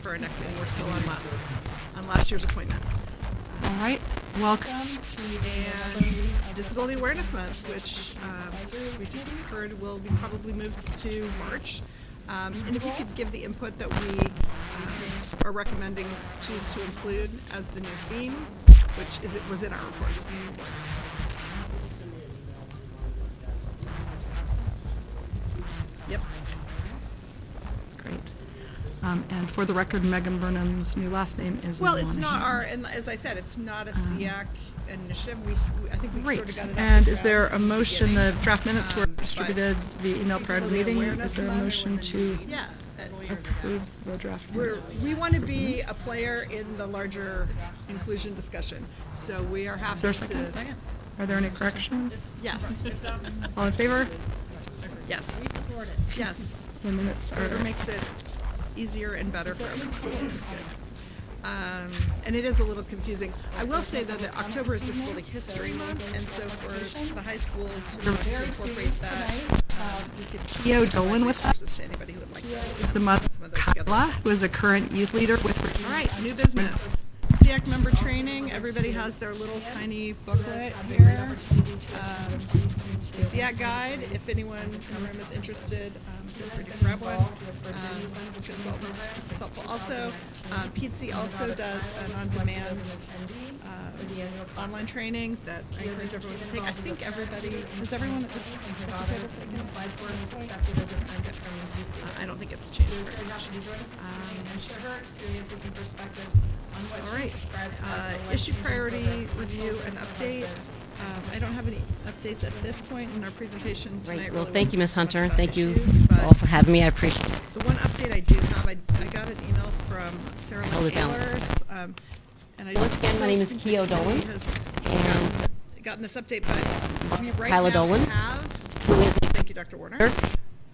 for our next meeting. We're still on last year's appointments. All right, welcome. And Disability Awareness Month, which we just heard will be probably moved to March. And if you could give the input that we are recommending choose to include as the new theme, which was in our report to the school board. Yep. Great. And for the record, Megan Burnham's new last name is Well, it's not Monahan. and as I said, it's not a SEAC initiative. I think we Great. sort of got it. And is there a motion? The draft minutes were distributed via email prior to the meeting. Is there a motion to Yeah. approve the draft minutes? We want to be a player in the larger inclusion discussion. So we are happy Is there a to. second? Are there any corrections? Yes. All in favor? Yes. We support it. Yes. The minutes Or are. makes it easier and better for everyone. It's good. And it is a little confusing. I will say though that October is Disability History Month, and so for the high schools who want to incorporate that, we could Theo Dolan with us. versus to anybody who would like to. Is the mother Some of those together. Kyla, who is a current youth leader with. All right, new business. SEAC member training. Everybody has their little tiny booklet here. The SEAC guide. If anyone in the room is interested, feel free to grab one. It's helpful. Also, PTC also does an on-demand online training that I encourage everyone to take. I think has everyone at this table taken? I don't think it's changed very much. All right. Issue priority review and update. I don't have any updates at this point in our presentation tonight. Right. Well, really thank you, Ms. wasn't Hunter. much Thank about you issues, but all for having me. I appreciate it. the one update I do have, I got an email from Sarah Hold it down. Ehlers, and I Once again, my name is don't Keo think anybody Dolan, has and gotten this update, but we right Kyla now Dolan, have. who is a Thank you, Dr. Warner.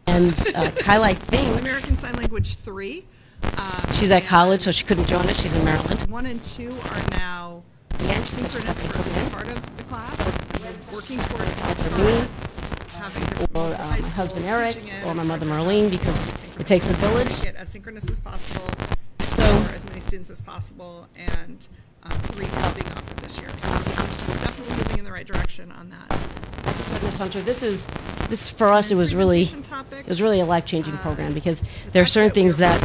and Kyla, I think, American Sign Language 3. she's at and college, so she couldn't join us. She's in Maryland. 1 and 2 are now Yeah, she said she's synchronous not for gonna come in. part of the class. We're working toward For me, having her or high my schools husband Eric, teaching it, or my and mother start Marlene, because it takes a village. make it as synchronous as possible So, for as many students as possible, and 3 being offered this year. So we're definitely moving in the right direction on that. like you said, Ms. Hunter, this for us, it was really a life-changing program, because there are certain things that,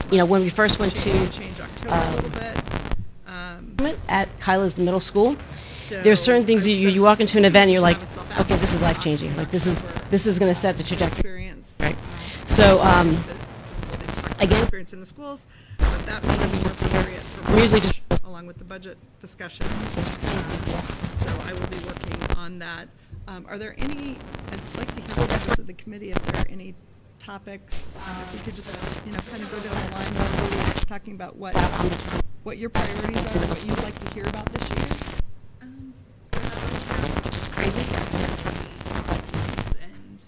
when we first went to change October a little bit. at Kyla's middle school, there are certain things that you walk into an event and you're like, okay, this is life-changing. Like this is going to set the trajectory. Experience. Right. So, again, experience in the schools, but that may be more appropriate for I'm usually just along with the budget discussion. So I will be working on that. Are there any? I'd like to hear from members of the committee if there are any topics. If we could just kind of go down the line, talking about what your priorities are, what you'd like to hear about this year. just crazy. And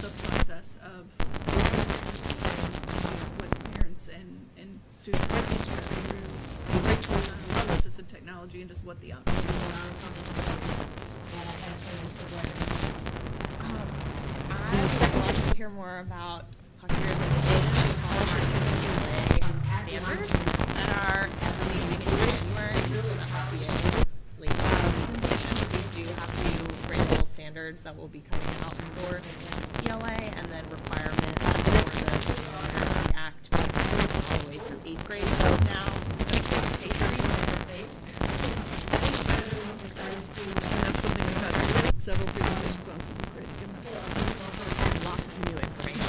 the process of what parents and students are going through assistive technology and just what the options are. I would like to hear more about Hockey's initiatives, how hard can you lay standards that are at least January for the hockey league. We do have to bring those standards that will be coming out for ELA and then requirements for the Act all the way through 8th grade. So now it's based. And that's something we've had several presentations on, so it'd be great to get that. Lots of new information.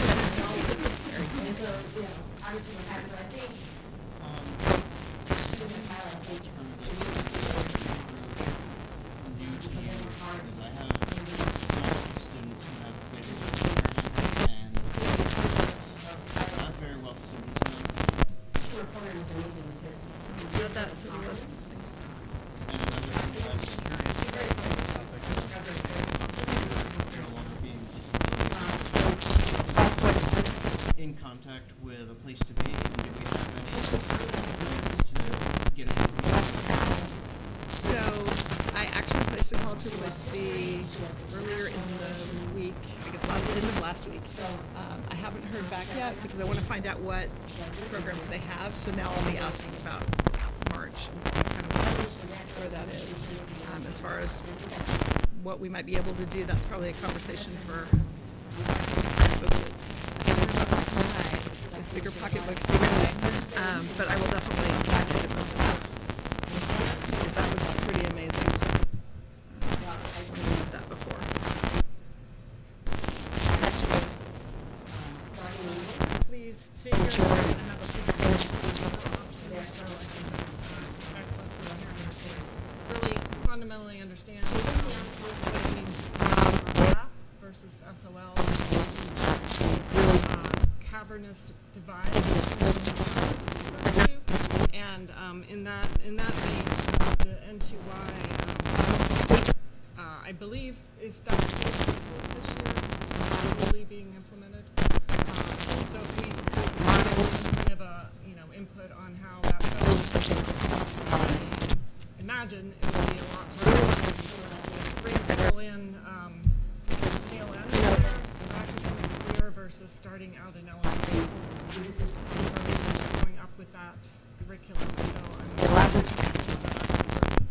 new to me because I have multiple students who have visual impairments and it's not very well suited to them. Add that to the list of things to And another thing I was curious about the topic of no longer being just in contact with a place to be, and do we have any plans to get information? So I actually placed a call to a place to be earlier in the week, I guess end of last week. I haven't heard back yet because I want to find out what programs they have. So now I'll be asking about March and see kind of where that is. As far as what we might be able to do, that's probably a conversation for folks with bigger pocketbooks the other day. But I will definitely dive into most of those because that was pretty amazing. I've heard that before. Please take your time and have a think. Excellent for the parents to really fundamentally understand what it means RAP versus SOL, cavernous divide. And in that vein, the N2Y, I believe is that this year really being implemented. So if we could kind of a input on how that goes, I imagine it would be a lot harder to bring people in to the tail end of their academic career versus starting out in elementary school versus going up with that curriculum. So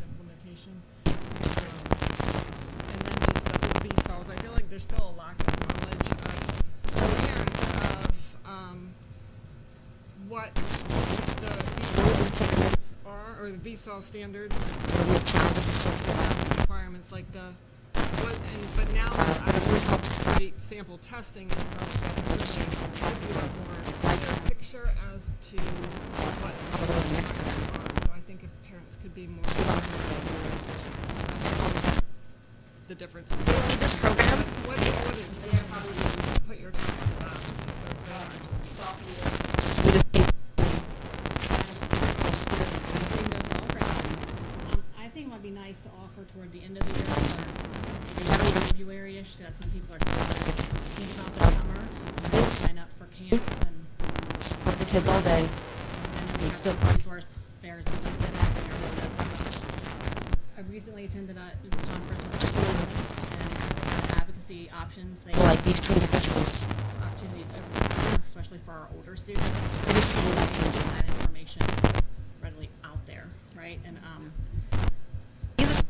implementation. And then just the BSOLs. I feel like there's still a lack of knowledge of what the VSOL are, or the VSOL standards, requirements like but now that I create sample testing and stuff, gives you a more clear picture as to what are. So I think if parents could be more the differences. This program, What is the difference? Put your time into that. we just I think it might be nice to offer toward the end of the year, or maybe February-ish, so that some people are thinking about the summer, sign up for camps and support the kids all day. I know we have some resource fairs, as you said, out there. I recently attended a conference with and advocacy options. They Like these two individuals. opportunities over the summer, especially for our older students. It is truly like Getting that information readily out there, right? And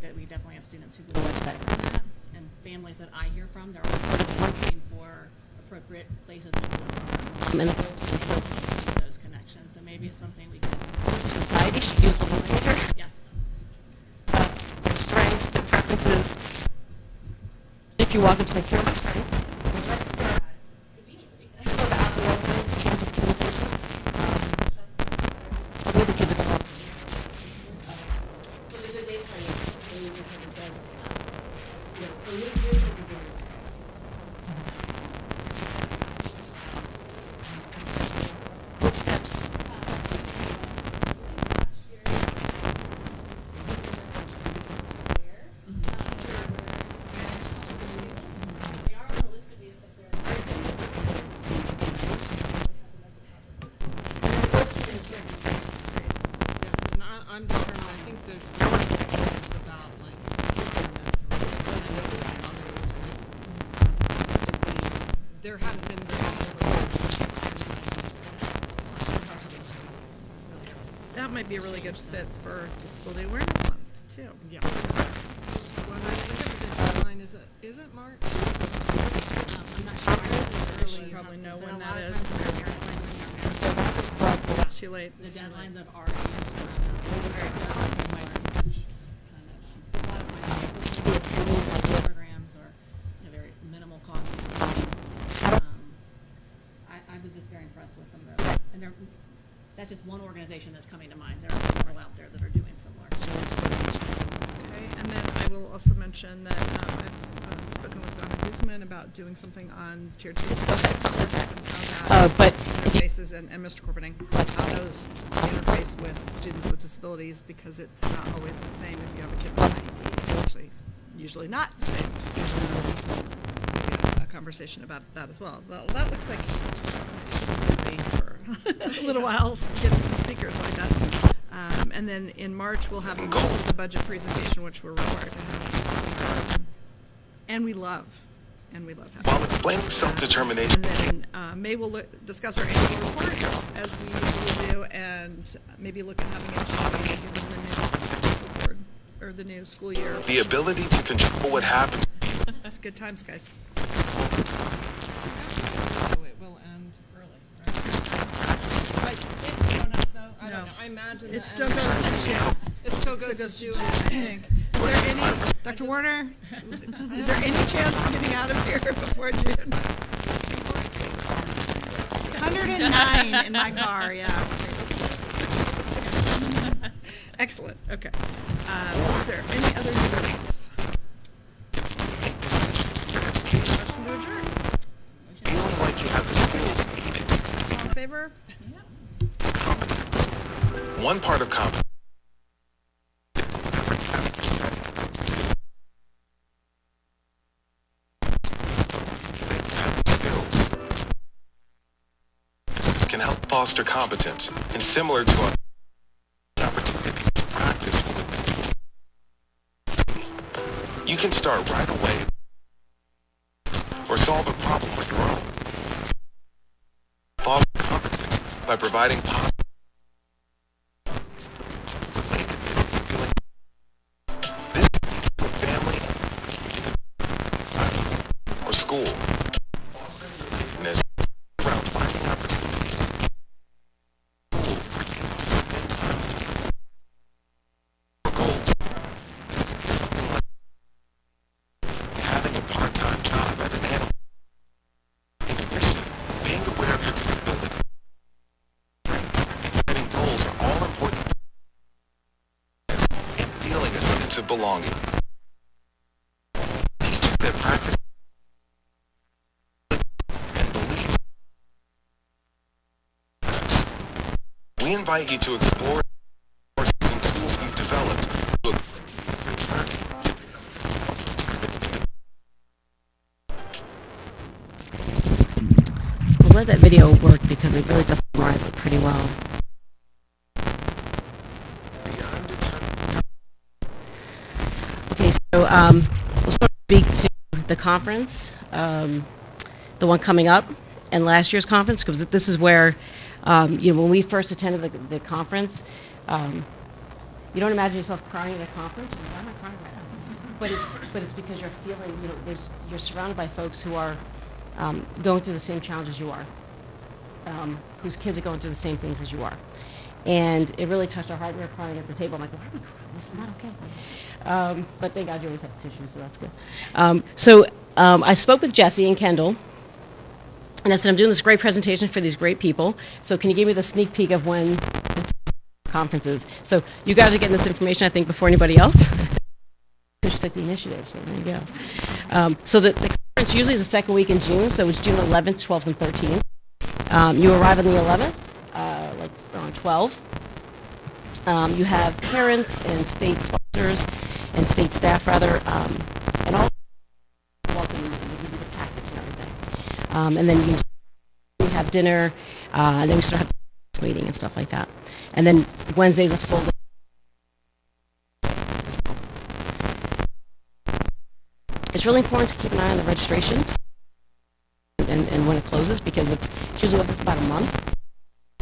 that we definitely have students who go website for that, and families that I hear from, they're also looking for appropriate places to and those connections. So maybe it's something we can. society should use the locator. Yes. Their strengths, their preferences. If you walk up to like, here are my strengths. So the Kansas communication. So maybe the kids are going to steps. Yes, and I'm determined. I think there's some things about like requirements or there hadn't been very That might be a really good fit for Disability Awareness Month, too. yeah. Well, I forget the deadline. Is it March? I'm not sure. I should probably know when that is. It's too late. The It's too late. deadlines have already kind of programs or very minimal cost. I was just very impressed with them though, and that's just one organization that's coming to mind. There are several out there that are doing similar. Okay, and then I will also mention that I've spoken with Donna Guzman about doing something on tiered systems and how that But interfaces, and Mr. Corpening, how those interface with students with disabilities, because it's not always the same if you have a kid with an IEP. It's actually usually not the same. Usually a conversation about that as well. Well, that looks like busy for a little while, getting some speakers like that. And then in March, we'll have the budget presentation, which we're required to have. And we love and we love having While you. explaining self-determination, And then May will discuss our annual report, as we usually do, and maybe look at having a joint meeting given the new school board, or the new school year. the ability to control what happens. It's good times, guys. So it will end early, right? Donuts, though? I No. don't know. I imagine It the still end- goes to June. It still It goes to June, June. I think. Is there any, Dr. Warner, is there any chance of getting out of here before June? 109 in my car, yeah. Excellent, okay. Is there any other business? Motion to adjourn. Feeling like you have the skills needed. All in favor? One part of competence can help foster competence, and similar to opportunities to practice with you can start right away or solve a problem on your own. Foster competence by providing positive this can be to a family or school. This around finding opportunities for you to spend time with your goals. To having a part-time job at an animal. In addition, being aware of your disability and setting goals are all important and feeling a sense of belonging. Teaches that practice and belief. We invite you to explore the resources and tools we've developed to return I'm glad that video worked because it really does summarize it pretty well. beyond determined. Okay, so we'll sort of speak to the conference, the one coming up, and last year's conference, because this is where, when we first attended the conference, you don't imagine yourself crying at a conference. Why am I crying right now? But it's because you're feeling, you're surrounded by folks who are going through the same challenges you are, whose kids are going through the same things as you are. And it really touched our heart. We were crying at the table. I'm like, why are we crying? This is not okay. But thank God you always have tissues, so that's good. I spoke with Jesse and Kendall, and I said, I'm doing this great presentation for these great people. So can you give me the sneak peek of when the conference is? So you guys are getting this information, I think, before anybody else. Fish took the initiative, so there you go. So the conference usually is the second week in June, so it's June 11th, 12th, and 13th. You arrive on the 11th, like around 12. You have parents and state sponsors and state staff, rather, and all welcome you. They give you the packets and everything. And then you have dinner, and then we sort of have a meeting and stuff like that. And then Wednesday's a full day. It's really important to keep an eye on the registration and when it closes, because it's usually open for about a month.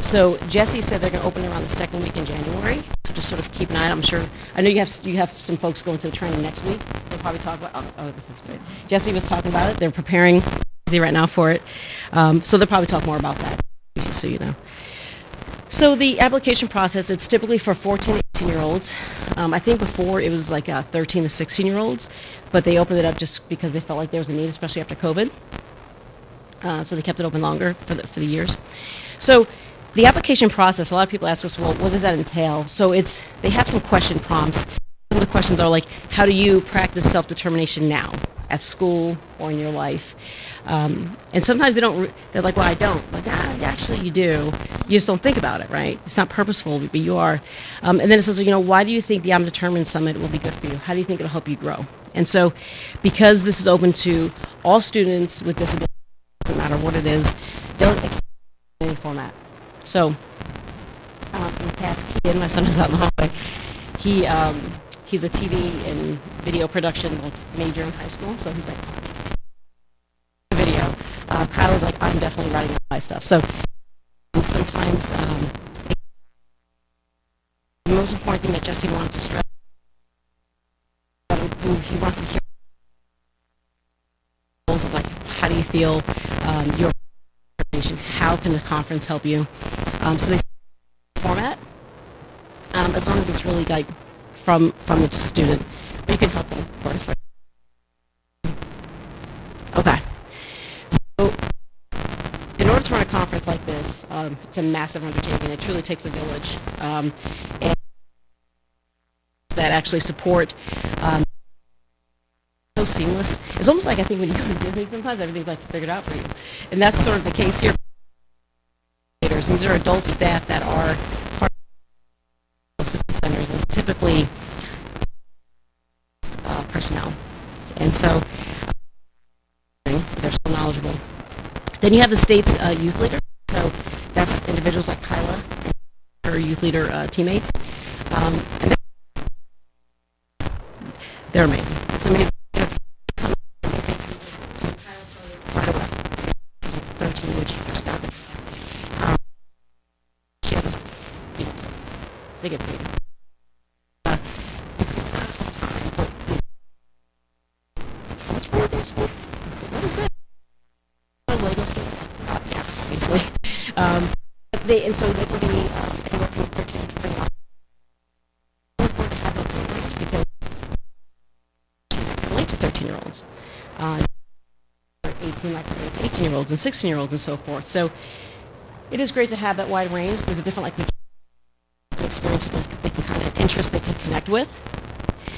So Jesse said they're going to open around the second week in January. So just sort of keep an eye on it. I'm sure. I know you have some folks going to the training next week. They'll probably talk about. Oh, this is great. Jesse was talking about it. They're preparing right now for it. So they'll probably talk more about that, just so you know. So the application process, it's typically for 14 to 18-year-olds. I think before it was like 13 to 16-year-olds, but they opened it up just because they felt like there was a need, especially after COVID. So they kept it open longer for the years. So the application process, a lot of people ask us, well, what does that entail? So they have some question prompts. Some of the questions are like, how do you practice self-determination now at school or in your life? And sometimes they're like, well, I don't. Like, actually you do. You just don't think about it, right? It's not purposeful, but you are. And then it says, why do you think the I'm Determined Summit will be good for you? How do you think it'll help you grow? And so because this is open to all students with disabilities, doesn't matter what it is, they'll accept any format. So in the past, Keaton, my son is out in the hallway, he's a TV and video production major in high school, so he's like, Kyla's like, I'm definitely writing my stuff. So sometimes the most important thing that Jesse wants to stress, he wants to hear of like, how do you feel, your organization, how can the conference help you? So they format, as long as it's really like from the student, but you can help them, of course. Okay. So in order to run a conference like this, it's a massive undertaking. It truly takes a village, and that actually support. So seamless. It's almost like I think when you go to Disney, sometimes everything's like figured out for you, and that's sort of the case here. These are adult staff that are part of assistance centers. It's typically personnel, and so they're so knowledgeable. Then you have the state's youth leader. So that's individuals like Kyla and her youth leader teammates, and they're amazing. It's amazing. Right away. 13 when she first got it. She had this, so they get paid. It's not full time, but how much more is what is it? A Lego store? Yeah, obviously. And so they can be anywhere from 13 to 20 hours. It's important to have that range because you can relate to 13-year-olds. 18 like 18-year-olds and 16-year-olds and so forth. So it is great to have that wide range. There's a different experiences that they can kind of interests they can connect with.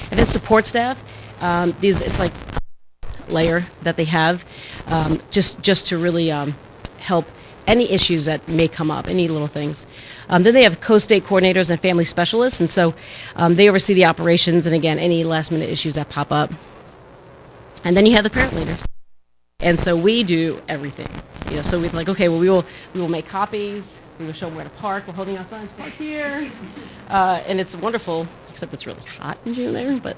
And then support staff. It's like a layer that they have just to really help any issues that may come up, any little things. Then they have co-state coordinators and family specialists, and so they oversee the operations and, again, any last-minute issues that pop up. And then you have the parent leaders. And so we do everything. So we're like, okay, well, we will make copies. We will show them where to park. We're holding our signs park here. And it's wonderful, except it's really hot in June there. But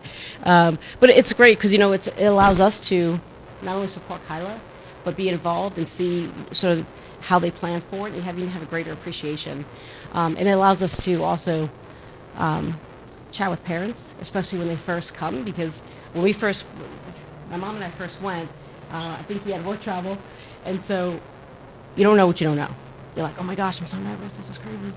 it's great because, it allows us to not only support Kyla, but be involved and see sort of how they plan for it and have a greater appreciation. And it allows us to also chat with parents, especially when they first come, because when my mom and I first went, I think he had work travel, and so you don't know what you don't know. You're like, oh my gosh, I'm so nervous, this is crazy.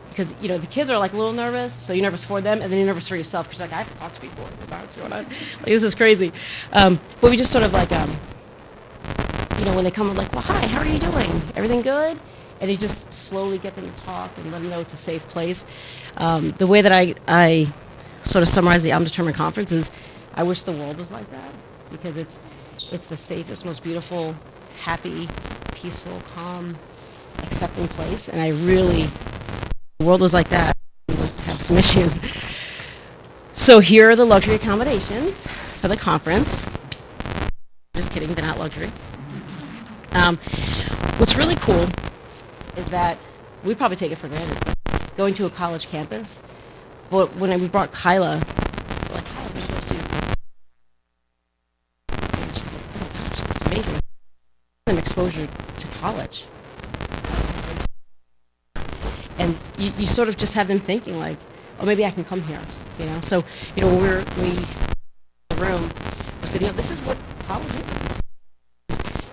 Because, the kids are like a little nervous, so you're nervous for them, and then you're nervous for yourself, because you're like, I have to talk to people about what's going on. Like, this is crazy. But we just sort of like, when they come, we're like, well, hi, how are you doing? Everything good? And you just slowly get them to talk and let them know it's a safe place. The way that I sort of summarize the I'm Determined conference is, I wish the world was like that, because it's the safest, most beautiful, happy, peaceful, calm, accepting place. And the world was like that, we would have some issues. So here are the luxury accommodations for the conference. Just kidding, they're not luxury. What's really cool is that we probably take it for granted, going to a college campus. But when we brought Kyla, we're like, Kyla, we're supposed to. And she's like, oh my gosh, that's amazing. Some exposure to college. And you sort of just have them thinking like, oh, maybe I can come here, So, when we're in the room, we're sitting, this is what college is.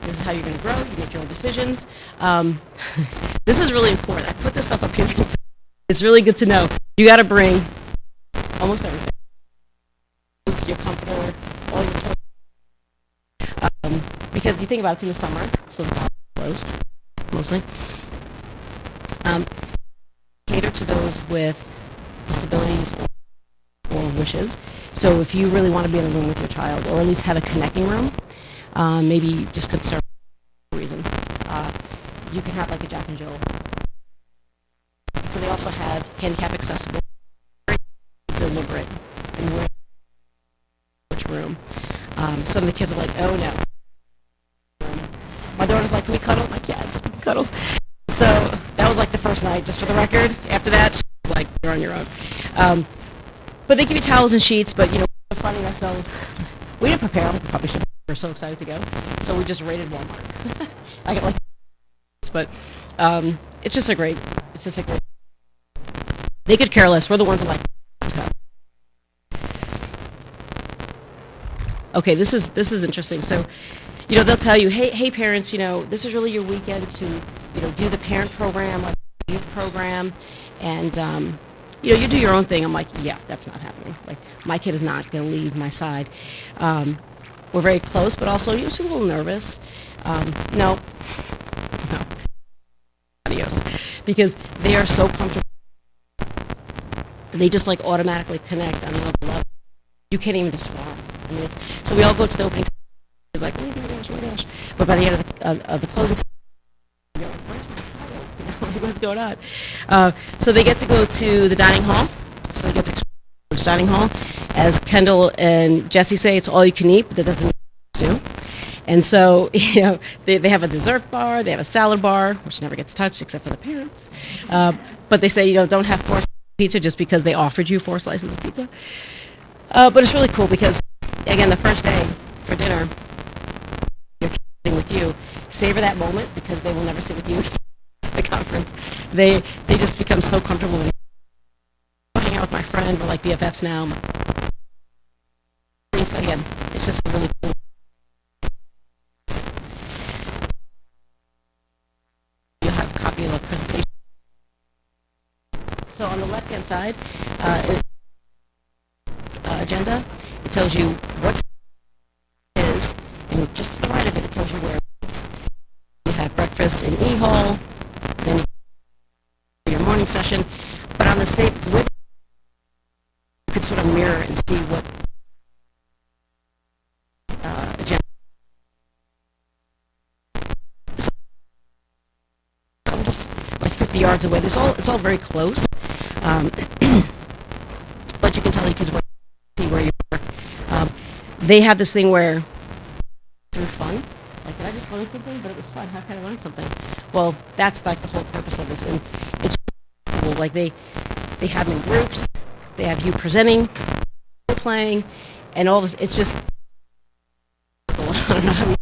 This is how you're going to grow. You make your own decisions. This is really important. I put this stuff up here. It's really good to know. You got to bring almost everything. You're comfortable with all your toys. Because you think about it, it's in the summer, so the college is closed, mostly. Cater to those with disabilities or wishes. So if you really want to be in a room with your child, or at least have a connecting room, maybe just concerned for a reason, you can have like a Jack and Jill. So they also have handicap accessible, very deliberate in which room. Some of the kids are like, oh no. My daughter's like, can we cuddle? I'm like, yes, cuddle. So that was like the first night, just for the record. After that, she was like, you're on your own. But they give you towels and sheets, but we're finding ourselves, we didn't prepare, we probably should have. We're so excited to go. So we just raided Walmart. I get like, but it's just a great. They could care less. We're the ones that like. Let's go. Okay, this is interesting. So, they'll tell you, hey parents, this is really your weekend to, do the parent program, like the youth program, and you do your own thing. I'm like, yeah, that's not happening. Like, my kid is not going to leave my side. We're very close, but also she's a little nervous. No, adios, because they are so comfortable. They just like automatically connect on another level. You can't even describe. I mean, so we all go to the opening. It's like, oh my gosh. But by the end of the closing, you're like, where's my child? What's going on? So they get to go to the dining hall. So they get to explore the dining hall. As Kendall and Jesse say, it's all you can eat, but that doesn't mean you do. And so, they have a dessert bar, they have a salad bar, which never gets touched except for the parents. But they say, don't have 4 slices of pizza just because they offered you 4 slices of pizza. But it's really cool because, again, the first day for dinner, your kids sitting with you, savor that moment because they will never sit with you at the conference. They just become so comfortable. I hang out with my friend. We're like BFFs now. So again, it's just really cool. You'll have a copy of the presentation. So on the left-hand side, agenda, it tells you what it is, and just to the right of it, it tells you where it is. You have breakfast in E-Hall, then your morning session, but on the same, with you could sort of mirror and see what agenda. So I'm just like 50 yards away. It's all very close, but you can tell your kids where you are. They have this thing where through fun, like, did I just learn something? But it was fun. How can I learn something? Well, that's like the whole purpose of this, and it's cool. Like they have them in groups. They have you presenting, playing, and all this. It's just cool. I don't know how many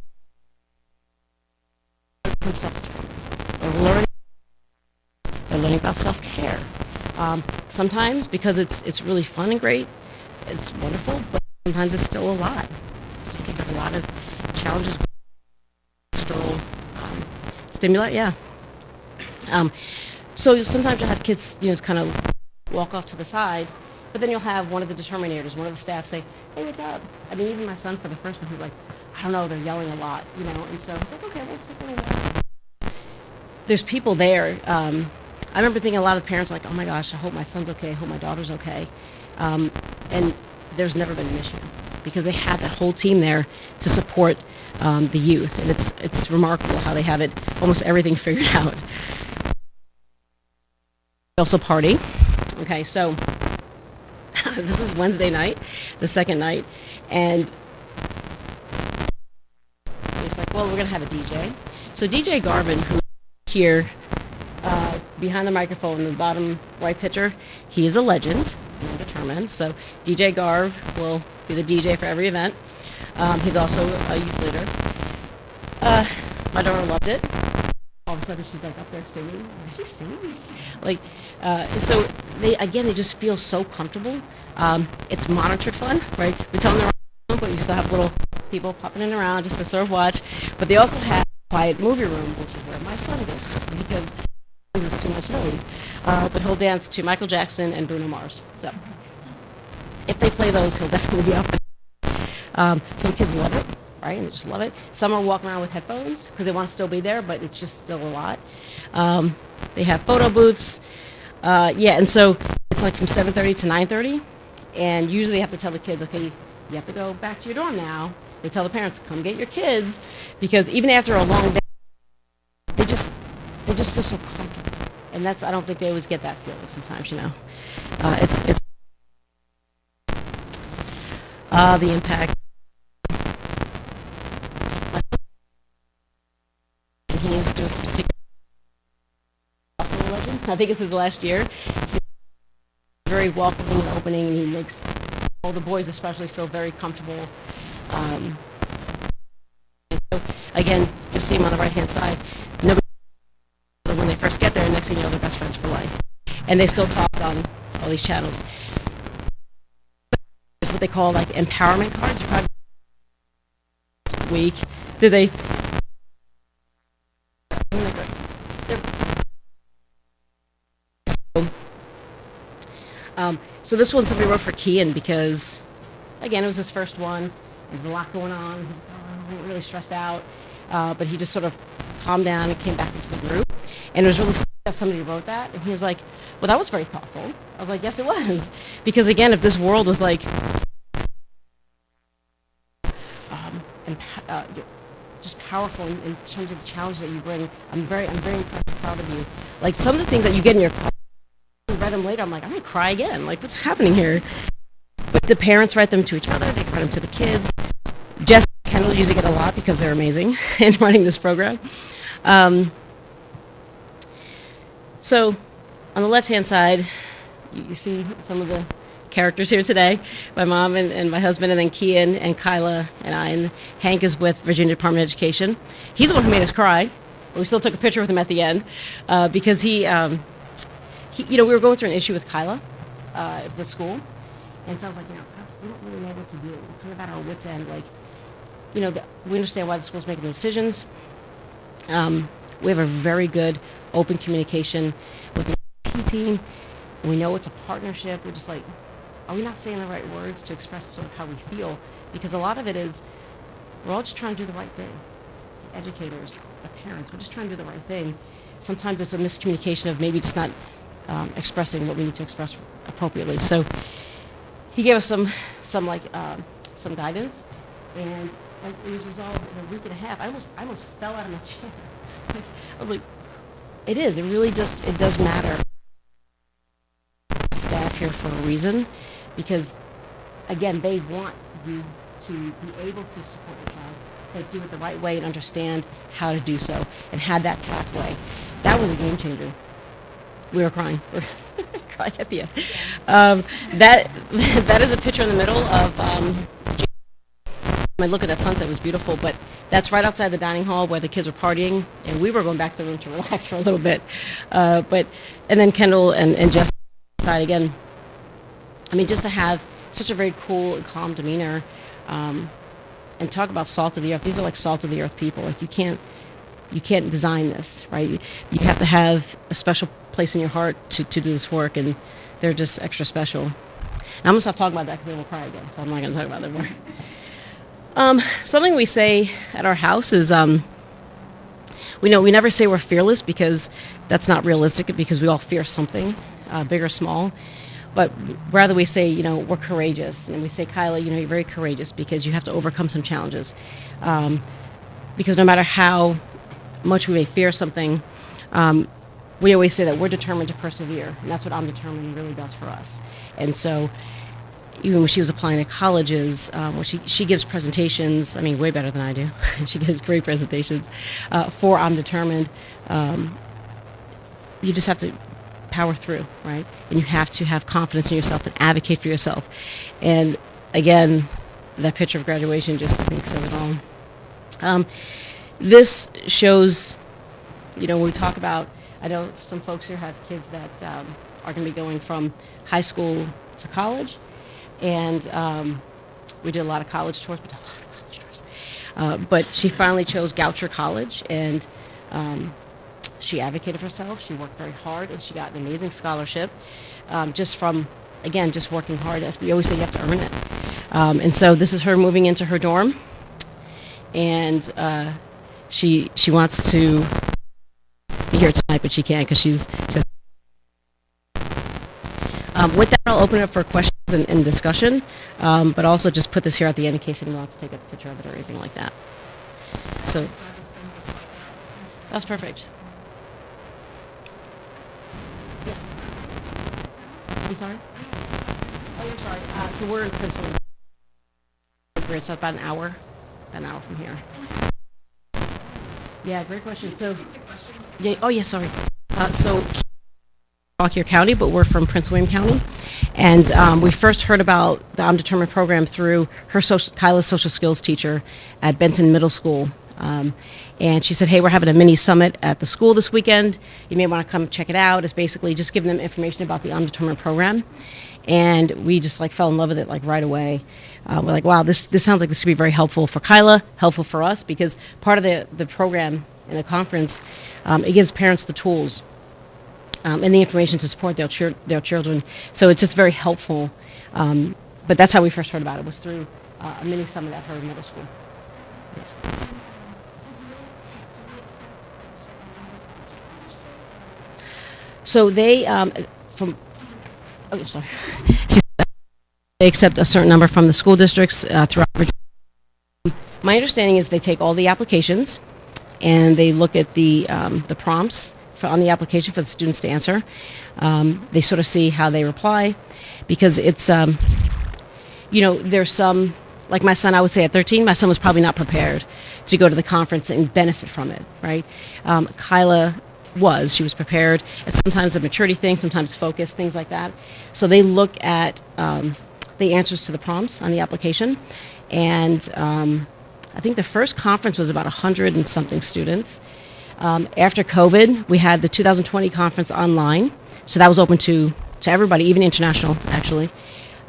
they're learning about self-care. Sometimes because it's really fun and great, it's wonderful, but sometimes it's still a lot. So kids have a lot of challenges, stimuli, yeah. So sometimes you'll have kids, kind of walk off to the side, but then you'll have one of the determinators, one of the staff say, hey, what's up? I mean, even my son for the first one, he's like, I don't know, they're yelling a lot, and so he's like, okay, we'll stick around. There's people there. I remember thinking a lot of parents like, oh my gosh, I hope my son's okay, I hope my daughter's okay. And there's never been an issue because they have that whole team there to support the youth. And it's remarkable how they have it, almost everything figured out. They also party. Okay, so this is Wednesday night, the second night, and it's like, well, we're going to have a DJ. So DJ Garvin, who's here behind the microphone in the bottom right picture, he is a legend and determined. So DJ Garv will be the DJ for every event. He's also a youth leader. My daughter loved it. All of a sudden she's like up there singing. Is she singing? Like, so they just feel so comfortable. It's monitored fun, right? We tell them they're on, but you still have little people popping in around just to sort of watch. But they also have a quiet movie room, which is where my son goes because it's too much noise. But he'll dance to Michael Jackson and Bruno Mars. So if they play those, he'll definitely be up. Some kids love it, right? And they just love it. Some are walking around with headphones because they want to still be there, but it's just still a lot. They have photo booths. And so it's like from 7:30 to 9:30. And usually they have to tell the kids, okay, you have to go back to your dorm now. They tell the parents, come get your kids, because even after a long day, they just feel so comfortable. And I don't think they always get that feeling sometimes, It's the impact. And he is doing some secret. Also a legend. I think it's his last year. He's very welcoming and opening, and he makes all the boys especially feel very comfortable. So again, you'll see see them on the right-hand side. Nobody, when they first get there, and next thing you know, they're best friends for life. And they still talk on all these channels. It's what they call like empowerment cards. You probably week. Did they? So this one somebody wrote for Kian because, again, it was his first one. There's a lot going on. He's really stressed out. But he just sort of calmed down and came back into the group. And it was really that somebody wrote that. And he was like, well, that was very thoughtful. I was like, yes, it was. Because, again, if this world was like just powerful in terms of the challenges that you bring, I'm very impressed and proud of you. Like, some of the things that you get in your car, I read them later, I'm like, I'm going to cry again. Like, what's happening here? But the parents write them to each other. They write them to the kids. Jess and Kendall usually get a lot because they're amazing in running this program. So on the left-hand side, you see some of the characters here today. My mom and my husband, and then Kian and Kyla and I. And Hank is with Virginia Department of Education. He's the one who made us cry. But we still took a picture with him at the end because he, we were going through an issue with Kyla at the school. And so I was like, we don't really know what to do. We're kind of at our wits' end. Like, we understand why the school's making the decisions. We have a very good open communication with the P team. We know it's a partnership. We're just like, are we not saying the right words to express sort of how we feel? Because a lot of it is, we're all just trying to do the right thing. The educators, the parents, we're just trying to do the right thing. Sometimes it's a miscommunication of maybe just not expressing what we need to express appropriately. So he gave us some guidance, and like it was resolved in a week and a half. I almost fell out of my chair. I was like, it really it does matter. Staff here for a reason, because again, they want you to be able to support your child, but do it the right way and understand how to do so, and had that pathway. That was a game changer. We were crying. Crying at the end. That is a picture in the middle of. I look at that sunset, it was beautiful, but that's right outside the dining hall where the kids were partying, and we were going back to the room to relax for a little bit. And then Kendall and Jess side again. I mean, just to have such a very cool and calm demeanor, and talk about salt of the earth. These are like salt of the earth people. Like you can't design this, right? You have to have a special place in your heart to do this work, and they're just extra special. And I'm gonna stop talking about that because they will cry again, so I'm not gonna talk about that more. Something we say at our house is, we never say we're fearless because that's not realistic, because we all fear something, big or small. But rather we say, we're courageous. And we say, Kyla, you're very courageous because you have to overcome some challenges. Because no matter how much we may fear something, we always say that we're determined to persevere. And that's what I'm Determined really does for us. And so even when she was applying to colleges, where she gives presentations, way better than I do. She gives great presentations for I'm Determined. You just have to power through, right? And you have to have confidence in yourself and advocate for yourself. And again, that picture of graduation just, I think, said it all. This shows, when we talk about, I know some folks here have kids that are going to be going from high school to college. And we did a lot of college tours, but she finally chose Goucher College, and she advocated for herself. She worked very hard, and she got an amazing scholarship just from, again, just working hard. As we always say, you have to earn it. And so this is her moving into her dorm, and she wants to be here tonight, but she can't because she's just. With that, I'll open it up for questions and discussion, but also just put this here at the end in case anyone wants to take a picture of it or anything like that. So that's perfect. Yes. I'm sorry? Oh, you're sorry. So we're in Princeton. It's about an hour from here. Yeah, great question. So, yeah. Oh, yeah. Sorry. So. Fauquier County, but we're from Prince William County, and we first heard about the I'm Determined program through Kyla's social skills teacher at Benton Middle School And she said, hey, we're having a mini summit at the school this weekend. You may want to come check it out. It's basically just giving them information about the undetermined program. And we just like fell in love with it like right away. We're like, wow, this sounds like this could be very helpful for Kyla, helpful for us, because part of the program in the conference, it gives parents the tools and the information to support their children. So it's just very helpful. But that's how we first heard about it, was through a mini summit at her middle school. So they, sorry. She said they accept a certain number from the school districts throughout Virginia. My understanding is they take all the applications and they look at the prompts on the application for the students to answer. They sort of see how they reply, because it's, there's some, like my son, I would say at 13, my son was probably not prepared to go to the conference and benefit from it, right? Kyla she was prepared. It's sometimes a maturity thing, sometimes focus, things like that. So they look at the answers to the prompts on the application. And I think the first conference was about 100 and something students. After COVID, we had the 2020 conference online. So that was open to everybody, even international, actually.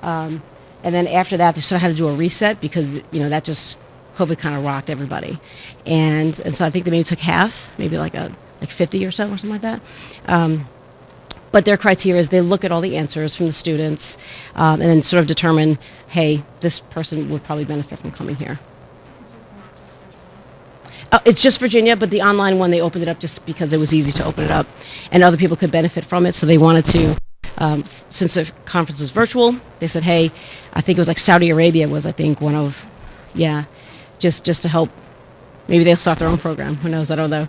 And then after that, they sort of had to do a reset because, that just, COVID kind of rocked everybody. And so I think they maybe took half, maybe like 50 or so or something like that. But their criteria is they look at all the answers from the students and then sort of determine, hey, this person would probably benefit from coming here. It's just Virginia, but the online one, they opened it up just because it was easy to open it up and other people could benefit from it. So they wanted to, since the conference was virtual, they said, hey, I think it was like Saudi Arabia was, I think, one of, just to help. Maybe they'll start their own program. Who knows? I don't know.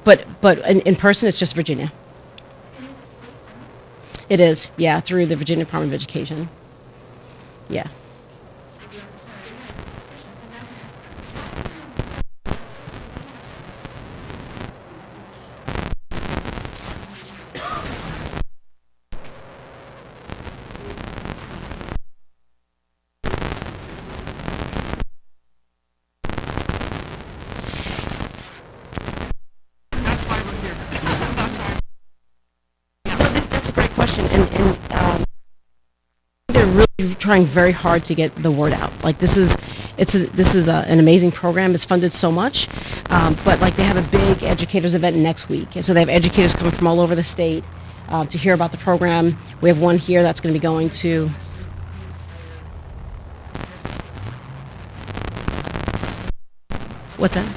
But in person, it's just Virginia. It is, through the Virginia Department of Education. Yeah. Trying very hard to get the word out. Like this is an amazing program. It's funded so much, but like they have a big educators event next week, and so they have educators coming from all over the state to hear about the program. We have one here that's going to be going to. What's that?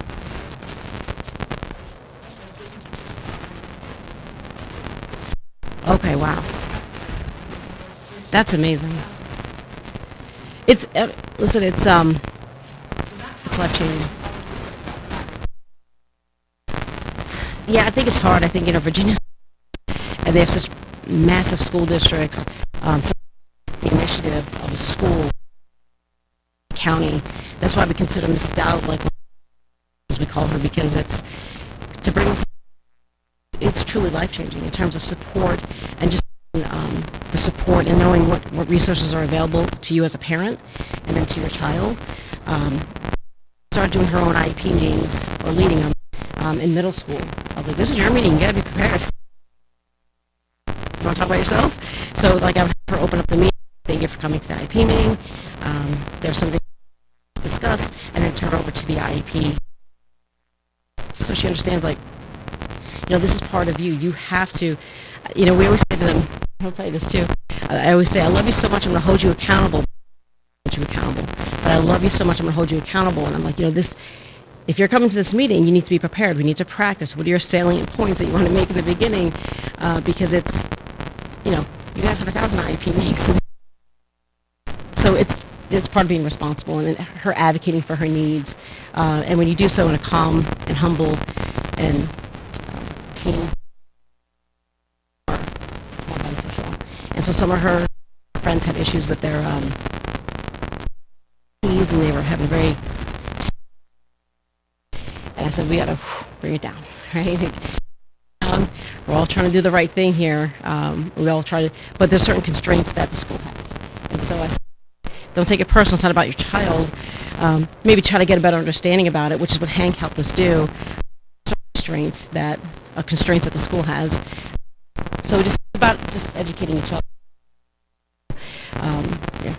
Okay, wow. That's amazing. It's listen. It's life changing. Yeah, I think it's hard. I think Virginia, and they have such massive school districts. So the initiative of a school, county. That's why we consider Miss Dowd like as we call her, because it's to bring. It's truly life changing in terms of support and just. The support and knowing what resources are available to you as a parent and then to your child. Started doing her own IEP meetings or leading them in middle school. I was like, this is your meeting, you gotta be prepared. You wanna talk about yourself? So like I would have her open up the meeting, thank you for coming to the IEP meeting. There's something to discuss, and then turn over to the IEP. So she understands like, this is part of you. You have to, we always say to them, I'll tell you this too. I always say, I love you so much, I'm going to hold you accountable. But I love you so much, I'm going to hold you accountable. And I'm like, if you're coming to this meeting, you need to be prepared. We need to practice. What are your salient points that you want to make in the beginning? Because it's, you guys have 1,000 IEP meetings. So it's part of being responsible and her advocating for her needs. And when you do so in a calm and humble and team, it's more beneficial. And so some of her friends had issues with their keys, and they were having very. And I said, we got to bring it down, right? We're all trying to do the right thing here. We all try to, but there's certain constraints that the school has. And so I said, don't take it personal. It's not about your child. maybe try to get a better understanding about it, which is what Hank helped us do. Constraints that the school has. So just about just educating each other. Yeah.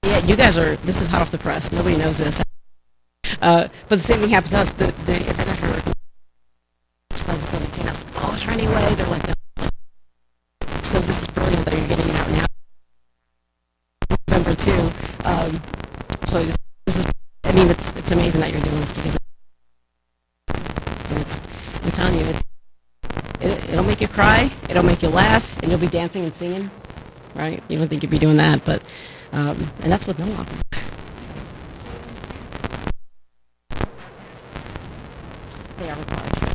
Yeah, you guys are, this is hot off the press. Nobody knows this. But the same thing happened to us. The event I heard 2017, I was like, oh, is there any way? They're like, no. So this is brilliant that you're getting it out now. November 2. So this is, I mean, it's amazing that you're doing this because I'm telling you, it'll make you cry, it'll make you laugh, and you'll be dancing and singing, right? You don't think you'd be doing that, but, and that's what no one. They are required.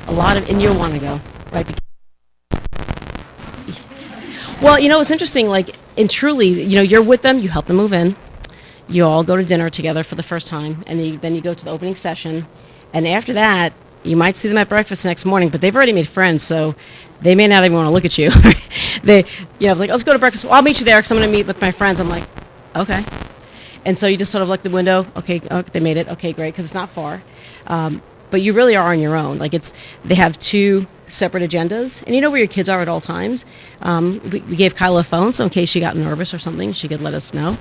A lot of, and you'll want to go, right? Well, you know, it's interesting, like, and truly, you know, you're with them, you help them move in, you all go to dinner together for the first time, and then you go to the opening session, and after that, you might see them at breakfast next morning, but they've already made friends, so they may not even want to look at you. They, you know, like, let's go to breakfast. Well, I'll meet you there because I'm going to meet with my friends. I'm like, okay. And so you just sort of look at the window. Okay, they made it. Okay, great, because it's not far. But you really are on your own. Like, they have two separate agendas, and you know where your kids are at all times. We gave Kyla a phone, so in case she got nervous or something, she could let us know.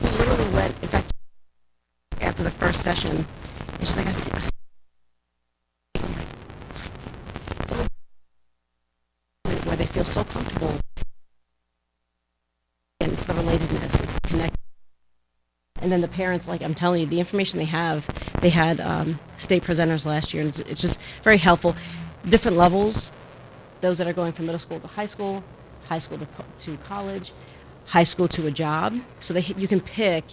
We literally went, in fact, after the first session, and she's like, I see. Where they feel so comfortable, and it's the relatedness, it's the connect. And then the parents, like I'm telling you, the information they have, they had state presenters last year, and it's just very helpful. Different levels, those that are going from middle school to high school to college, high school to a job. So you can pick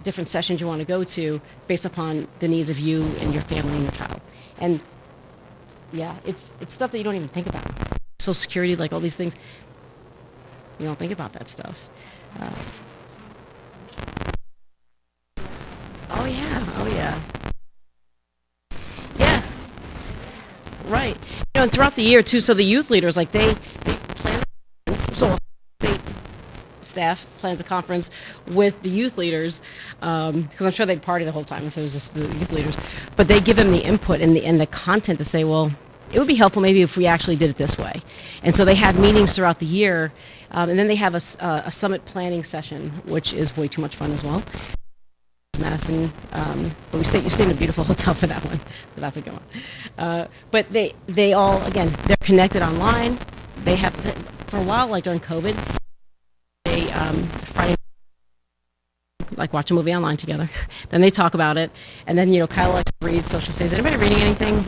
different sessions you want to go to based upon the needs of you and your family and your child. And yeah, it's stuff that you don't even think about. Social Security, like all these things, you don't think about that stuff. Oh yeah. Yeah, right. You know, and throughout the year too, so the youth leaders, like they plan, so state staff plans a conference with the youth leaders, because I'm sure they'd party the whole time if it was just the youth leaders, but they give them the input and the content to say, well, it would be helpful maybe if we actually did it this way. And so they have meetings throughout the year, and then they have a summit planning session, which is way too much fun as well. Madison, but you stay in a beautiful hotel for that one, so that's a good one. But they all, again, they're connected online. They have, for a while, like during COVID, they Friday, like watch a movie online together. Then they talk about it, and then, you know, Kyle likes to read, so she'll say, is anybody reading anything?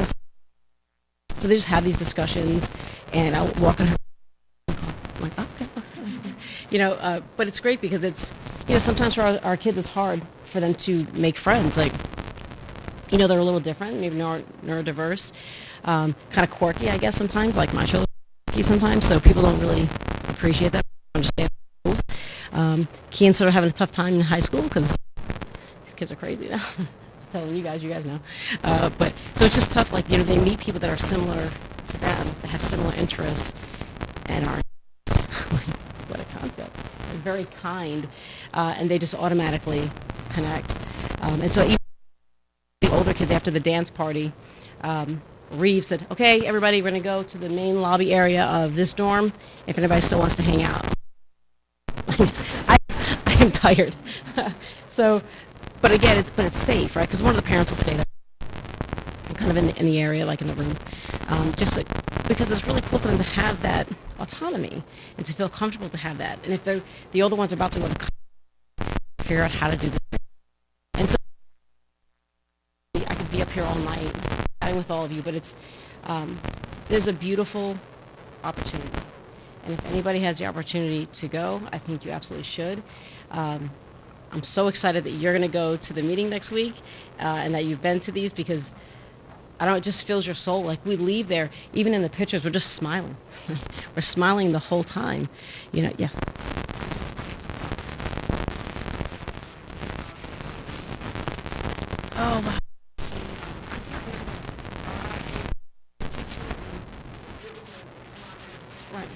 So they just have these discussions, and I'll walk on her, I'm like, okay. You know, but it's great because it's, you know, sometimes for our kids it's hard for them to make friends. Like, you know, they're a little different, maybe neurodiverse, kind of quirky, I guess, sometimes, like my children are quirky sometimes, so people don't really appreciate that, understand schools. Kian's sort of having a tough time in high school because these kids are crazy now. I'm telling you guys know. But, so it's just tough, like, you know, they meet people that are similar to them, that have similar interests, and are, what a concept. They're very kind, and they just automatically connect. And so even the older kids, after the dance party, Reeve said, okay, everybody, we're going to go to the main lobby area of this dorm if anybody still wants to hang out. I am tired. So, but again, it's safe, right? Because one of the parents will stay there, kind of in the area, like in the room, just like, because it's really cool for them to have that autonomy and to feel comfortable to have that. And if the older ones are about to go to college, figure out how to do this. And so I could be up here all night chatting with all of you, but it's there's a beautiful opportunity. And if anybody has the opportunity to go, I think you absolutely should. I'm so excited that you're going to go to the meeting next week and that you've been to these because, I don't know, it just fills your soul. Like we leave there, even in the pictures, we're just smiling. We're smiling the whole time. You know, yes. Oh, wow. Right.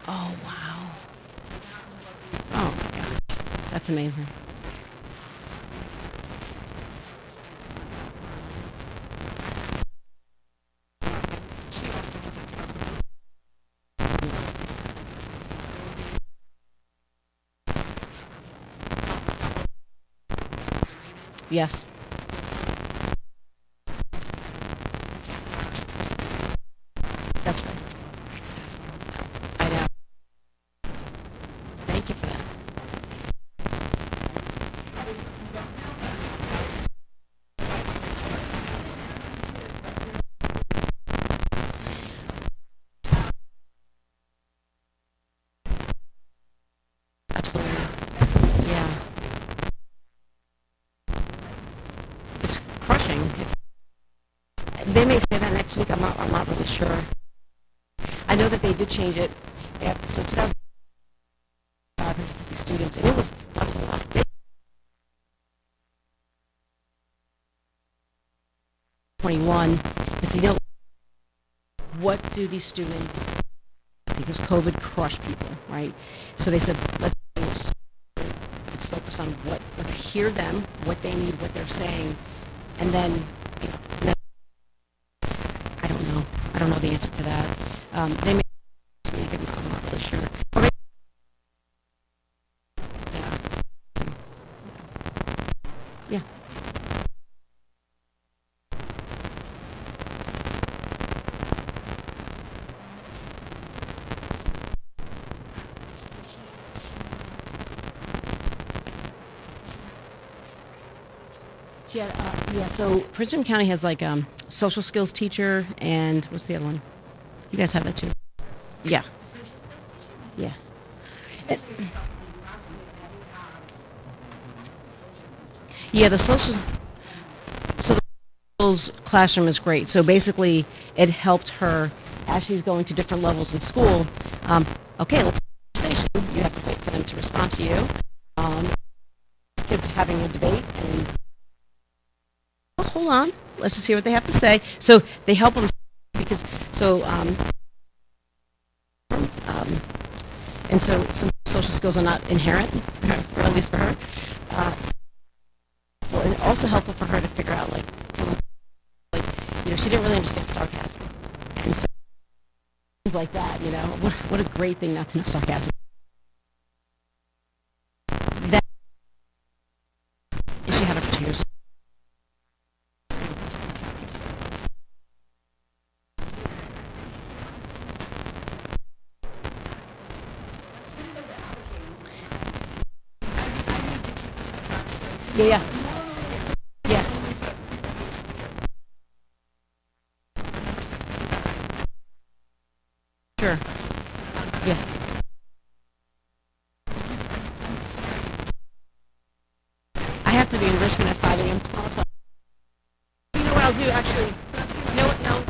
Oh, wow. Oh, my gosh. That's amazing. Yes. That's right. I know. Thank you for that. Absolutely. Yeah. It's crushing. They may say that next week. I'm not really sure. I know that they did change it. So 2,550 students, and that was a lot. 21 is, what do these students, because COVID crushed people, right? So they said, let's focus on let's hear them, what they need, what they're saying, and then, I don't know the answer to that. They may this week, I'm not really sure. Or maybe, yeah. Yeah, so Prince William County has like social skills teacher and what's the other one? You guys have that too? Yeah. Yeah. Yeah, the social skills classroom is great. So basically, it helped her as she's going to different levels in school. Okay, let's have a conversation. You have to wait for them to respond to you. Kids having a debate and hold on, let's just hear what they have to say. So they help them because and so some social skills are not inherent, or at least for her. And also helpful for her to figure out like she didn't really understand sarcasm, and so things like that. What a great thing not to know sarcasm. That and she had it for 2 years. Yeah. Sure. Yeah. I have to be in Richmond at 5 a.m. tomorrow, so you know what I'll do, actually? No.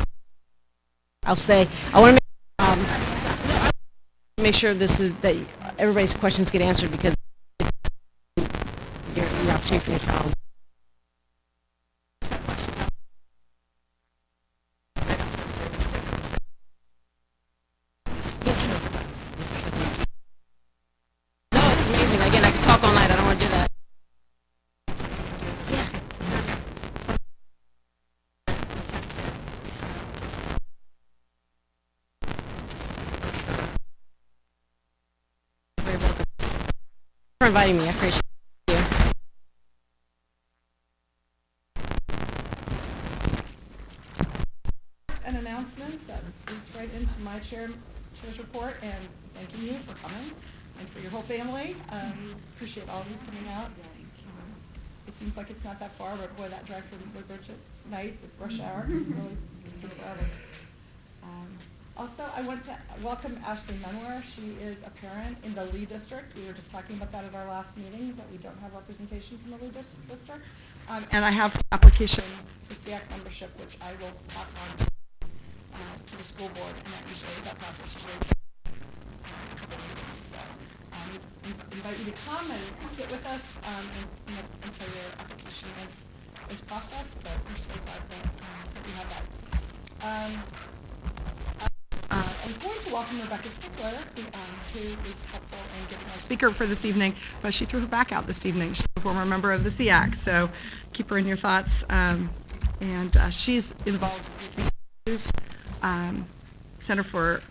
I'll stay. I want to make sure that everybody's questions get answered because your opportunity for your child. No, it's amazing. Again, I can talk all night. I don't want to do that. Very welcome. Thanks for inviting me. I appreciate it. and announcements. That leads right into my chair's report, and thanking you for coming and for your whole family. Appreciate all of you coming out. It seems like it's not that far, but boy, that drive from Woodbridge at night with rush hour really took forever. Also, I want to welcome Ashley Menwer. She is a parent in the Lee District. We were just talking about that at our last meeting, that we don't have representation from the Lee District. And I have application for SEAC membership, which I will pass on to the school board, and that process usually takes a couple of meetings. So invite you to come and sit with us until your application is processed, but we're so glad that we have that. I was going to welcome Rebecca Stickler, who is helpful in getting our speaker for this evening, but she threw her back out this evening. She's a former member of the SEAC, so keep her in your thoughts. And she's involved with these Center for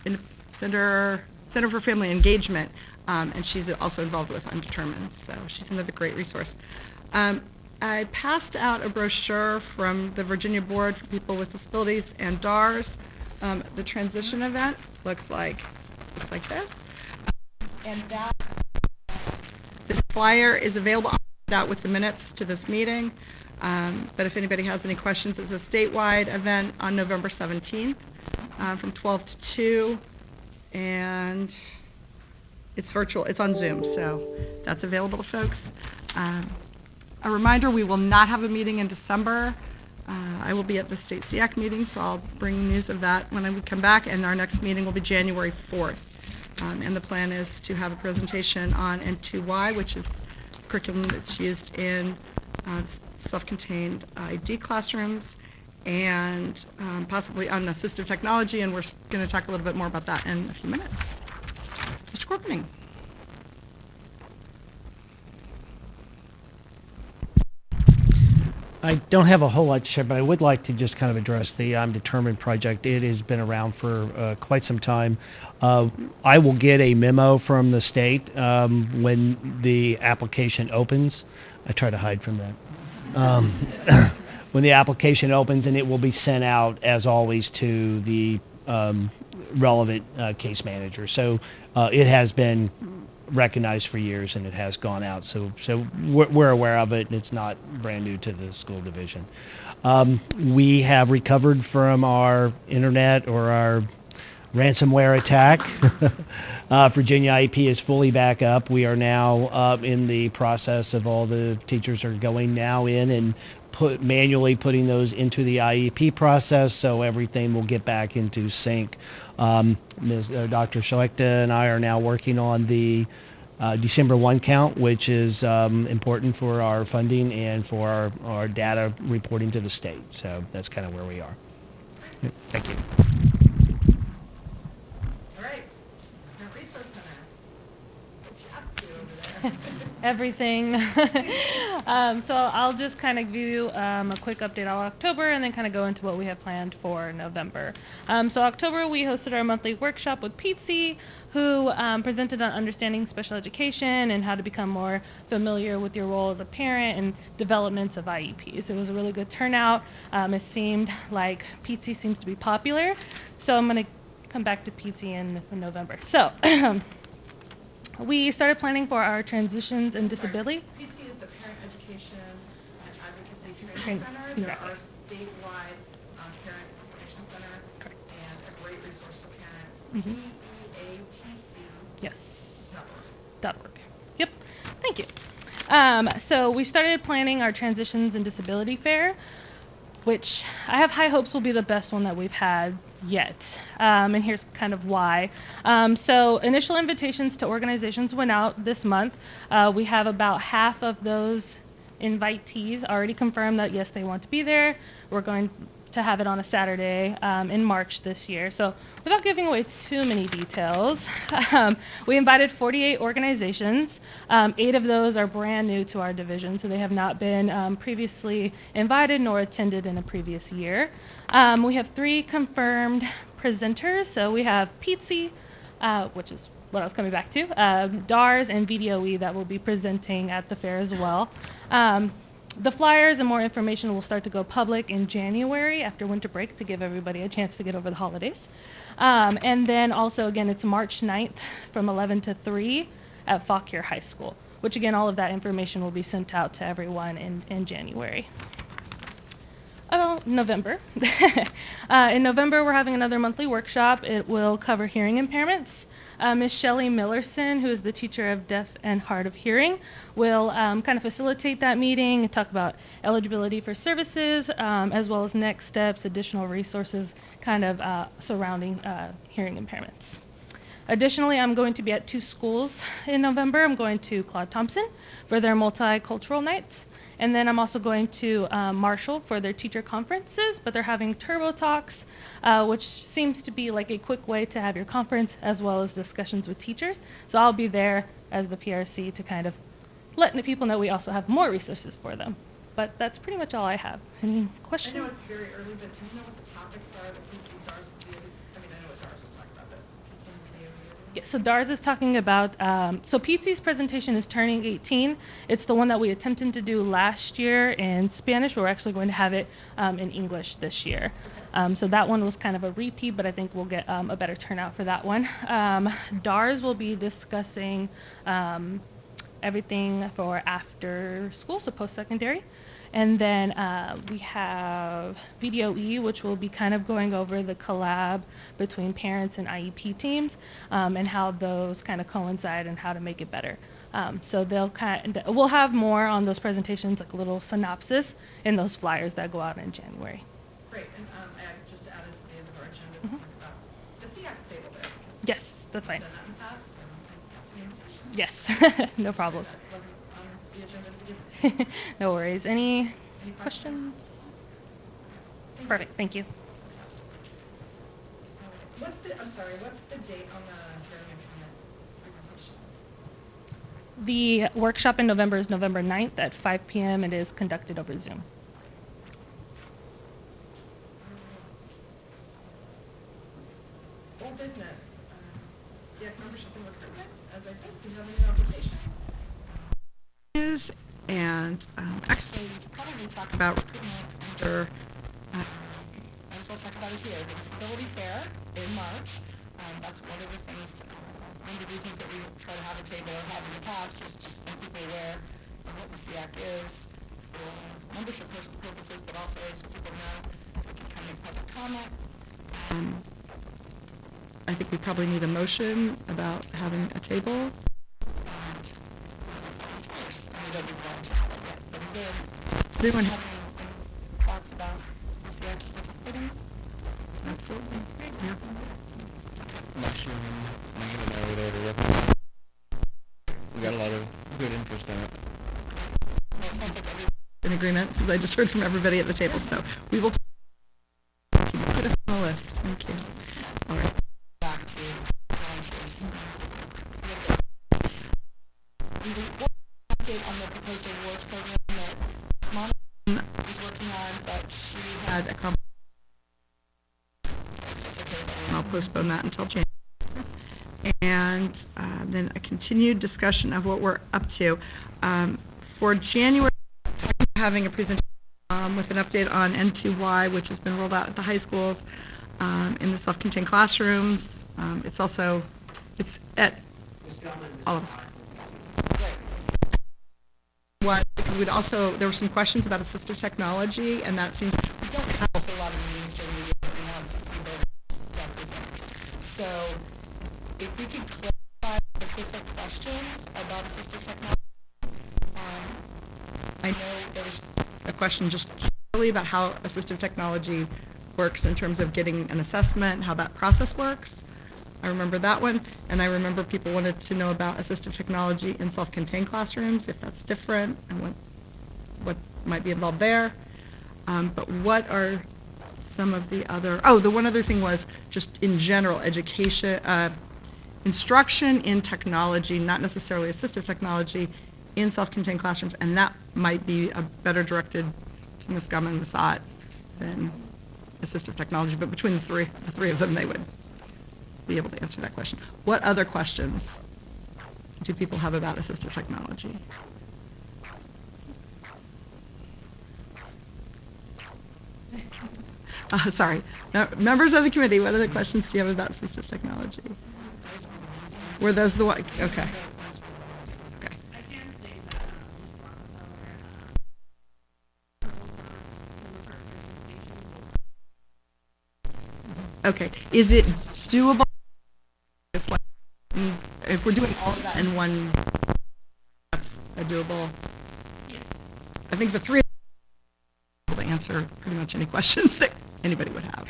Family Engagement, and she's also involved with Undetermined, so she's another great resource. I passed out a brochure from the Virginia Board for People with Disabilities and DARS. The transition event looks like this. And this flyer is available out with the minutes to this meeting. But if anybody has any questions, it's a statewide event on November 17th from 12 to 2. And it's virtual. It's on Zoom, so that's available to folks. A reminder, we will not have a meeting in December. I will be at the state SEAC meeting, so I'll bring news of that when I come back, and our next meeting will be January 4th. And the plan is to have a presentation on N2Y, which is curriculum that's used in self-contained ID classrooms, and possibly on assistive technology, and we're going to talk a little bit more about that in a few minutes. Mr. Corpening. I don't have a whole lot to share, but I would like to just kind of address the I'm Determined project. It has been around for quite some time. I will get a memo from the state when the application opens. I try to hide from that. When the application opens, and it will be sent out, as always, to the relevant case manager. So it has been recognized for years, and it has gone out, so we're aware of it, and it's not brand new to the school division. We have recovered from our internet or our ransomware attack. Virginia IEP is fully back up. We are now in the process of all the teachers are going now in and manually putting those into the IEP process, so everything will get back into sync. Dr. Shalekta and I are now working on the December 1 count, which is important for our funding and for our data reporting to the state. So that's kind of where we are. Thank you. All right. Parent Resource Center. What you up to over there? Everything. So I'll just kind of give you a quick update on October and then kind of go into what we have planned for November. So October, we hosted our monthly workshop with Pete, who presented on understanding special education and how to become more familiar with your role as a parent and developments of IEPs. It was a really good turnout. It seemed like Pete seems to be popular, so I'm going to come back to Pete in November. So we started planning for our transitions in disability. PT is the Parent Education and Advocacy Train- Training Center. exactly. They're our statewide parent information center. Correct. And a great resource for parents. Mhm. PEATC. Yes. Network. .org. Yep. Thank you. So we started planning our transitions and disability fair, which I have high hopes will be the best one that we've had yet. And here's kind of why. So initial invitations to organizations went out this month. We have about half of those invitees already confirmed that, yes, they want to be there. We're going to have it on a Saturday in March this year. So without giving away too many details, we invited 48 organizations. 8 of those are brand new to our division, so they have not been previously invited nor attended in a previous year. We have 3 confirmed presenters. So we have Pete, which is what I was coming back to, DARS and VDOE that will be presenting at the fair as well. The flyers and more information will start to go public in January after winter break to give everybody a chance to get over the holidays. And then also, again, it's March 9th from 11 to 3 at Fauquier High School, which again, all of that information will be sent out to everyone in January. Oh, November. In November, we're having another monthly workshop. It will cover hearing impairments. Ms. Shelley Millerson, who is the teacher of deaf and hard of hearing, will kind of facilitate that meeting and talk about eligibility for services, as well as next steps, additional resources kind of surrounding hearing impairments. Additionally, I'm going to be at 2 schools in November. I'm going to Claude Thompson for their multicultural night. And then I'm also going to Marshall for their teacher conferences, but they're having Turbo Talks, which seems to be like a quick way to have your conference as well as discussions with teachers. So I'll be there as the PRC to kind of let the people know we also have more resources for them. But that's pretty much all I have. Any questions? I know it's very early, but do you know what the topics are that PC DARS will be? I mean, I know what DARS will talk about, but PC will be over here. Yeah, so DARS is talking about, so Pizzi's presentation is turning 18. It's the one that we attempted to do last year in Spanish, but we're actually going to have it in English this year. So that one was kind of a repeat, but I think we'll get a better turnout for that one. DARS will be discussing everything for after school, so post-secondary. And then we have VDOE, which will be kind of going over the collab between parents and IEP teams and how those kind of coincide and how to make it better. So we'll have more on those presentations, like a little synopsis in those flyers that go out in January. Great, and I just added to the end of our agenda to talk about the SEAC table there. Yes, that's fine. Done that in the past, and invitation. Yes, no problem. That wasn't on the agenda to give. No worries. Any questions? questions? Perfect, thank you. What's the date on the hearing impairment presentation? The workshop in November is November 9th at 5 p.m. It is conducted over Zoom. Old business, SEAC membership and recruitment. As I said, we have a new application. And actually, we should probably talk about recruitment under, might as well talk about it here, the Disability Fair in March. That's one of the things, one of the reasons that we try to have a table or have in the past is just make people aware of what the SEAC is for membership purposes, but also so people know they can come make public comment. I think we probably need a motion about having a table. Does anyone have any thoughts about the SEAC participating? Absolutely, that's great. Yeah. Next year, I'm going to know there to represent. We got a lot of good interest in it. Well, it sounds like everyone's in agreement, since I just heard from everybody at the table, so we will put us on the list. Thank you. All right. Back to volunteers. We will update on the proposed awards program that Monica is working on, but she had a conference. And I'll postpone that until January. And then a continued discussion of what we're up to. For January, we're having a presentation with an update on N2Y, which has been rolled out at the high schools in the self-contained classrooms. It's at all of us. What, because there were some questions about assistive technology, and that seems, we don't have a whole lot of meetings during the year, but we have staff presenters. So if we could clarify specific questions about assistive technology. I know there was a question just generally about how assistive technology works in terms of getting an assessment, how that process works. I remember that one, and I remember people wanted to know about assistive technology in self-contained classrooms, if that's different, and what might be involved there. But what are some of the other, the one other thing was just in general, education, instruction in technology, not necessarily assistive technology, in self-contained classrooms, and that might be a better directed to Ms. Gum and Ms. Ott than assistive technology, but between the three of them, they would be able to answer that question. What other questions do people have about assistive technology? Sorry, members of the committee, what other questions do you have about assistive technology? Were those the one, okay. Okay. Okay, is it doable? It's like, if we're doing all of that in one, that's a doable? I think the three of them will answer pretty much any questions that anybody would have.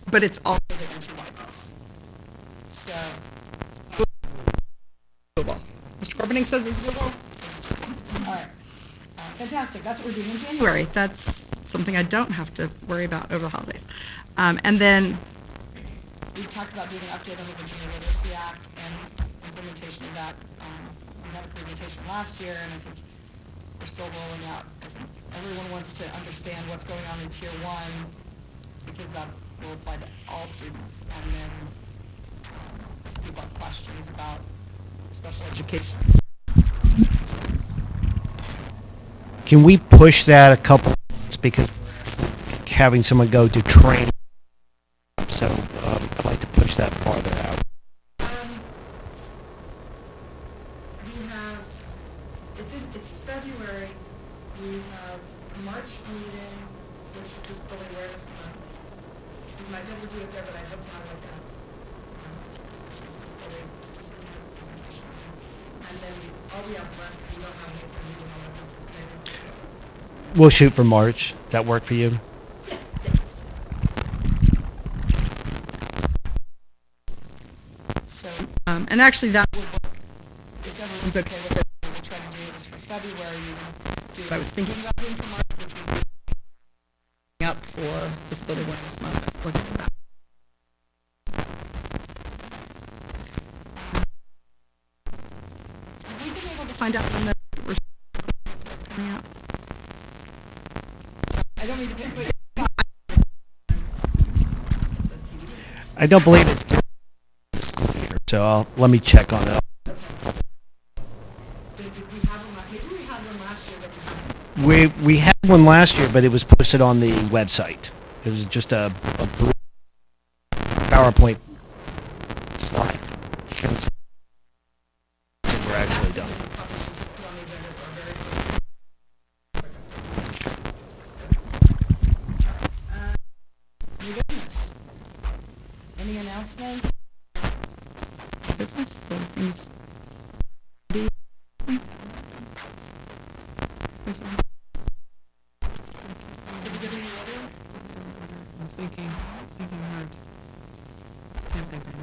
But it's all the entry levels. So, doable. Mr. Corbening says it's doable? All right. Fantastic. That's what we're doing in January. That's something I don't have to worry about over the holidays. And then we talked about doing an update on the Virginia Literacy Act and implementation of that. We had a presentation last year, and I think we're still rolling out. I think everyone wants to understand what's going on in Tier 1 because that will apply to all students. And then people have questions about special education. Can we push that a couple months because having someone go to training? So I'd like to push that farther out. We have, it's February, we have a March meeting, which is Disability Awareness Month. We might never do it there, but I hope to have like a disability presentation. And then all we have left, we don't have any meeting on that. We'll shoot for March. That work for you? So, and actually that would work, if everyone's okay with it, we'll try to do this for February, you can do what I was thinking about doing for March, which would be up for Disability Awareness Month, looking at that. Have we been able to find out when the is coming out? So, I don't mean to pinpoint. I don't believe it's during the school year, so let me check on it. We had one last year, but it was posted on the website. It was just a brief PowerPoint slide. Shows we're actually done. New business. Any announcements? Business? Or things? I'm thinking hard. Can't think of it.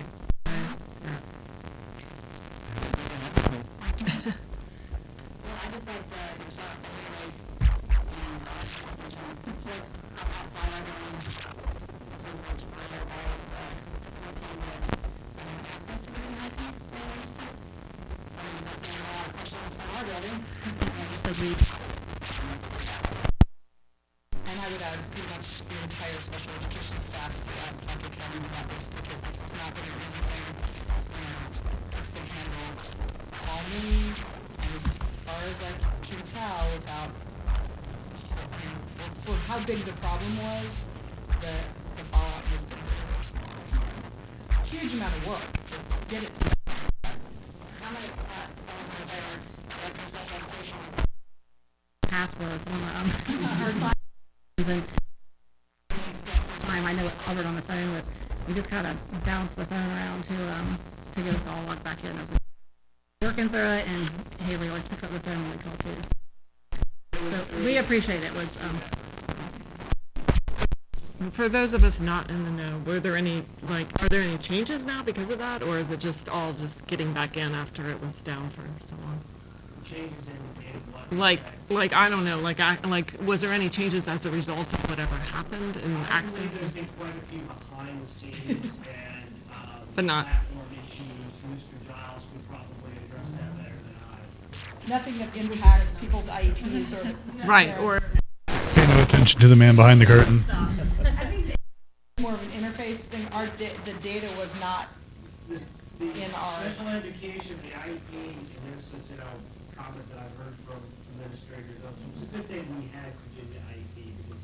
And I would add pretty much the entire special education staff Dr. Kevin about this because this has not been an easy thing. And it's been handled calmly and as far as I can tell without, for how big the problem was, the fallout has been very small. So, huge amount of work to get it. How many passwords on our phones and time. I know it's covered on the phone, but we just kind of bounce the phone around to get us all logged back in. Working through it, and Haley always picks up the phone when we call too. So we appreciate it. For those of us not in the know, are there any changes now because of that, or is it just all just getting back in after it was down for so long? Changes in what? Like I don't know, was there any changes as a result of whatever happened in access? There's been quite a few behind the scenes and But not- platform issues. Mr. Giles would probably address that better than I. Nothing that impacts people's IEPs or. Right, or Pay no attention to the man behind the curtain. I think it's more of an interface thing. The data was not in our. Special education, the IEP, and this is, comment that I've heard from administrators, it was a good thing we had Virginia IEP because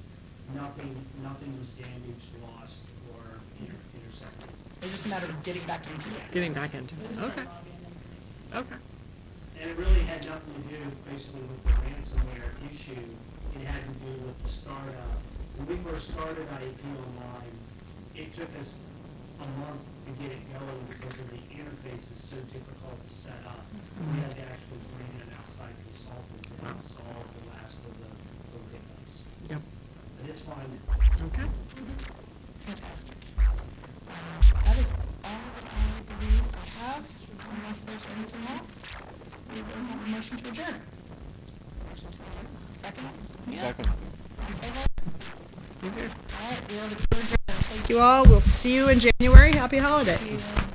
nothing was damaged, lost, or intercepted. It's just a matter of getting back into it. Getting back into it, okay. Okay. And it really had nothing to do basically with the ransomware issue. It had to do with the startup. When we first started IEP Online, it took us a month to get it going because of the interface is so difficult to set up. We had to actually bring in an outside consultant to help solve the last of the hiccups. Yep. But it's fine. Okay. Fantastic. That is all that I believe I have, unless there's anything else. We will have a motion to adjourn. Second? Second. All right, we are adjourned. Thank you all. We'll see you in January. Happy holidays.